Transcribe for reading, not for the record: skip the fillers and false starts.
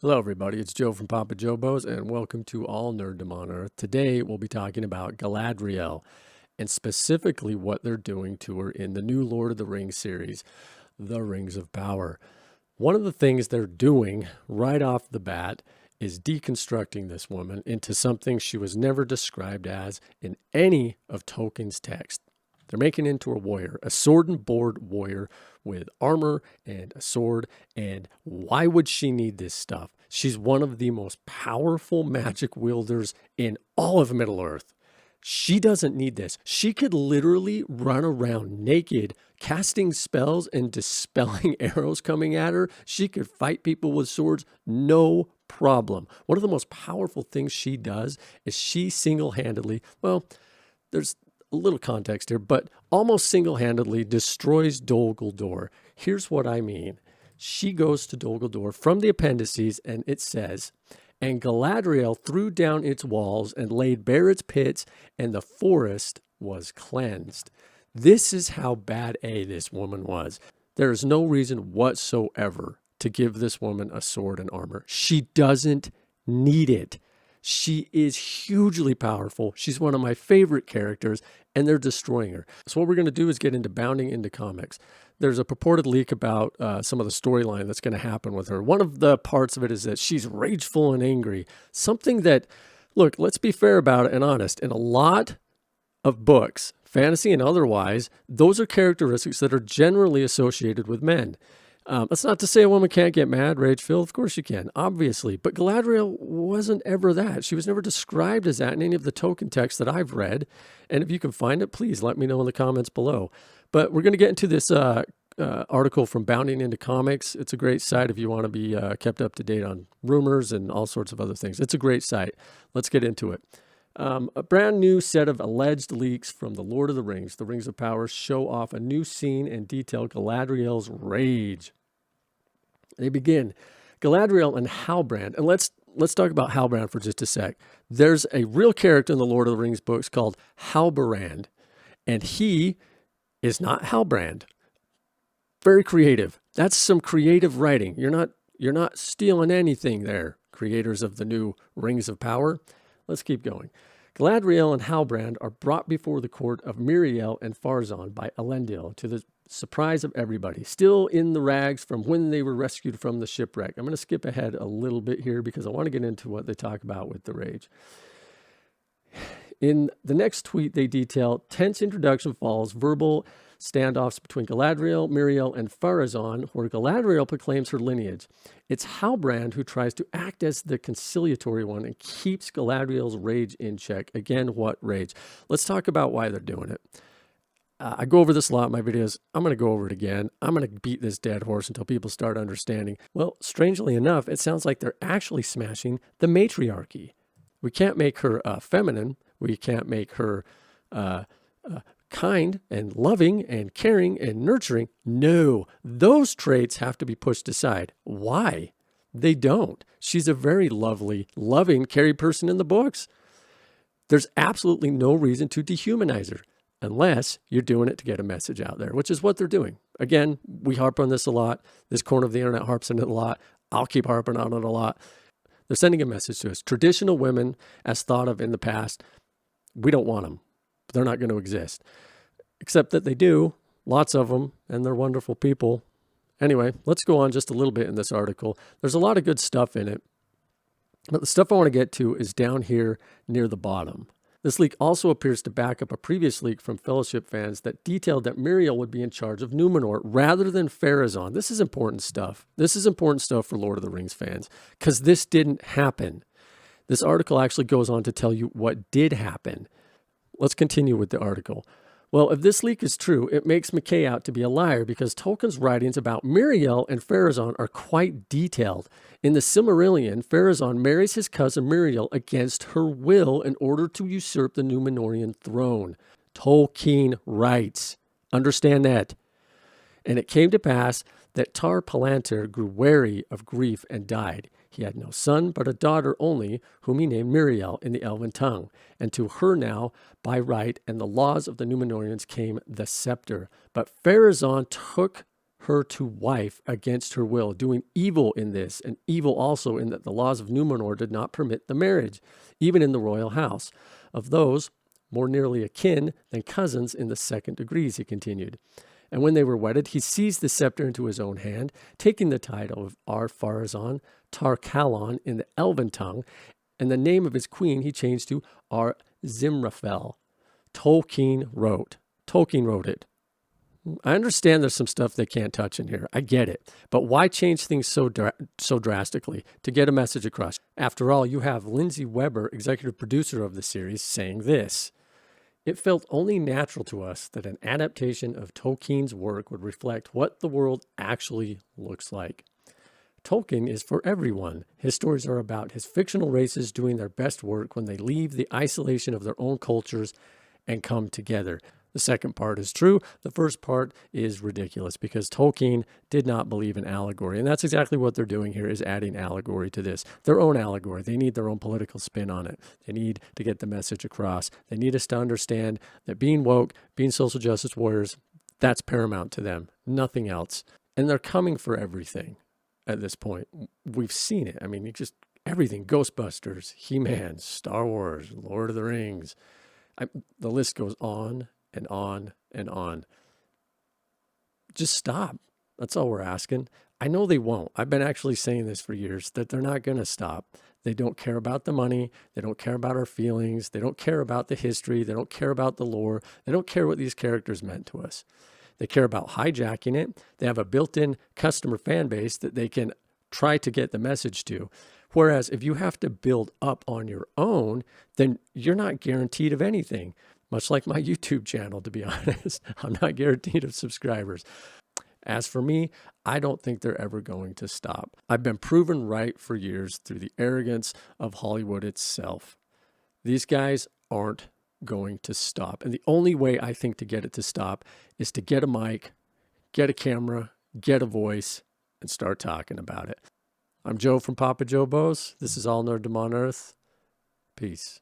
Hello everybody, it's Joe from Papa Jobo's and welcome to All Nerddom on Earth. Today we'll be talking about Galadriel and specifically what they're doing to her in the new Lord of the Rings series, The Rings of Power. One of the things they're doing right off the bat is deconstructing this woman into something she was never described as in any of Tolkien's text. They're making into a warrior, a sword and board warrior with armor and a sword. And why would she need this stuff? She's one of the most powerful magic wielders in all of Middle-earth. She doesn't need this. She could literally run around naked, casting spells and dispelling arrows coming at her. She could fight people with swords, no problem. One of the most powerful things she does is she single-handedly, there's a little context here, but almost single-handedly destroys Dol Guldur. Here's what I mean. She goes to Dol Guldur from the appendices, and it says, "And Galadriel threw down its walls and laid bare its pits, and the forest was cleansed." This is how bad this woman was. There is no reason whatsoever to give this woman a sword and armor. She doesn't need it. She is hugely powerful. She's one of my favorite characters, and they're destroying her. So what we're going to do is get into bounding into comics. There's a purported leak about some of the storyline that's going to happen with her. One of the parts of it is that she's rageful and angry. Something that, look, let's be fair about it and honest. In a lot of books, fantasy and otherwise, those are characteristics that are generally associated with men. That's not to say a woman can't get mad, rage-filled. Of course you can, obviously. But Galadriel wasn't ever that. She was never described as that in any of the Tolkien texts that I've read. And if you can find it, please let me know in the comments below. But we're going to get into this article from Bounding Into Comics. It's a great site if you want to be kept up to date on rumors and all sorts of other things. It's a great site. Let's get into it. A brand new set of alleged leaks from The Lord of the Rings of Power, show off a new scene and detail Galadriel's rage. They begin, Galadriel and Halbrand. And let's talk about Halbrand for just a sec. There's a real character in the Lord of the Rings books called Halbrand, and he is not Halbrand. Very creative. That's some creative writing. You're not stealing anything there, creators of the new Rings of Power. Let's keep going. Galadriel and Halbrand are brought before the court of Miriel and Pharazôn by Elendil, to the surprise of everybody, still in the rags from when they were rescued from the shipwreck. I'm going to skip ahead a little bit here because I want to get into what they talk about with the rage. In the next tweet, they detail tense introduction follows verbal standoffs between Galadriel, Miriel, and Pharazôn, where Galadriel proclaims her lineage. It's Halbrand who tries to act as the conciliatory one and keeps Galadriel's rage in check. Again, what rage? Let's talk about why they're doing it. I go over this a lot in my videos. I'm going to go over it again. I'm going to beat this dead horse until people start understanding. Well, strangely enough, it sounds like they're actually smashing the matriarchy. We can't make her feminine. We can't make her kind and loving and caring and nurturing. No, those traits have to be pushed aside. Why? They don't. She's a very lovely, loving, caring person in the books. There's absolutely no reason to dehumanize her unless you're doing it to get a message out there, which is what they're doing. Again, we harp on this a lot. This corner of the internet harps on it a lot. I'll keep harping on it a lot. They're sending a message to us. Traditional women, as thought of in the past, we don't want them. They're not going to exist. Except that they do, lots of them, and they're wonderful people. Anyway, let's go on just a little bit in this article. There's a lot of good stuff in it, but the stuff I want to get to is down here near the bottom. This leak also appears to back up a previous leak from Fellowship fans that detailed that Miriel would be in charge of Numenor rather than Pharazôn. This is important stuff. This is important stuff for Lord of the Rings fans because this didn't happen. This article actually goes on to tell you what did happen. Let's continue with the article. Well, if this leak is true, it makes McKay out to be a liar because Tolkien's writings about Miriel and Pharazôn are quite detailed. In the Silmarillion, Pharazôn marries his cousin Miriel against her will in order to usurp the Númenórean throne. Tolkien writes. Understand that. And it came to pass that Tar Palantir grew weary of grief and died. He had no son, but a daughter only, whom he named Miriel in the Elven tongue. And to her now, by right and the laws of the Númenóreans, came the scepter. But Pharazôn took her to wife against her will, doing evil in this, and evil also in that the laws of Numenor did not permit the marriage, even in the royal house, of those more nearly akin than cousins in the second degrees, he continued. And when they were wedded, he seized the scepter into his own hand, taking the title of Ar-Pharazôn Tar-Kalon in the Elven tongue, and the name of his queen he changed to Ar-Zimrafel. Tolkien wrote it. I understand there's some stuff they can't touch in here. I get it. But why change things so drastically to get a message across? After all, you have Lindsay Weber, executive producer of the series, saying this. It felt only natural to us that an adaptation of Tolkien's work would reflect what the world actually looks like. Tolkien is for everyone. His stories are about his fictional races doing their best work when they leave the isolation of their own cultures and come together. The second part is true. The first part is ridiculous because Tolkien did not believe in allegory. And that's exactly what they're doing here, is adding allegory to this. Their own allegory. They need their own political spin on it. They need to get the message across. They need us to understand that being woke, being social justice warriors, that's paramount to them. Nothing else. And they're coming for everything at this point. We've seen it. I mean, just everything. Ghostbusters, He-Man, Star Wars, Lord of the Rings. The list goes on and on and on. Just stop. That's all we're asking. I know they won't. I've been actually saying this for years, that they're not going to stop. They don't care about the money. They don't care about our feelings. They don't care about the history. They don't care about the lore. They don't care what these characters meant to us. They care about hijacking it. They have a built-in customer fan base that they can try to get the message to. Whereas if you have to build up on your own, then you're not guaranteed of anything. Much like my YouTube channel, to be honest. I'm not guaranteed of subscribers. As for me, I don't think they're ever going to stop. I've been proven right for years through the arrogance of Hollywood itself. These guys aren't going to stop. And the only way I think to get it to stop is to get a mic, get a camera, get a voice, and start talking about it. I'm Joe from Papa Joe Bows. This is All Nerddom on Earth. Peace.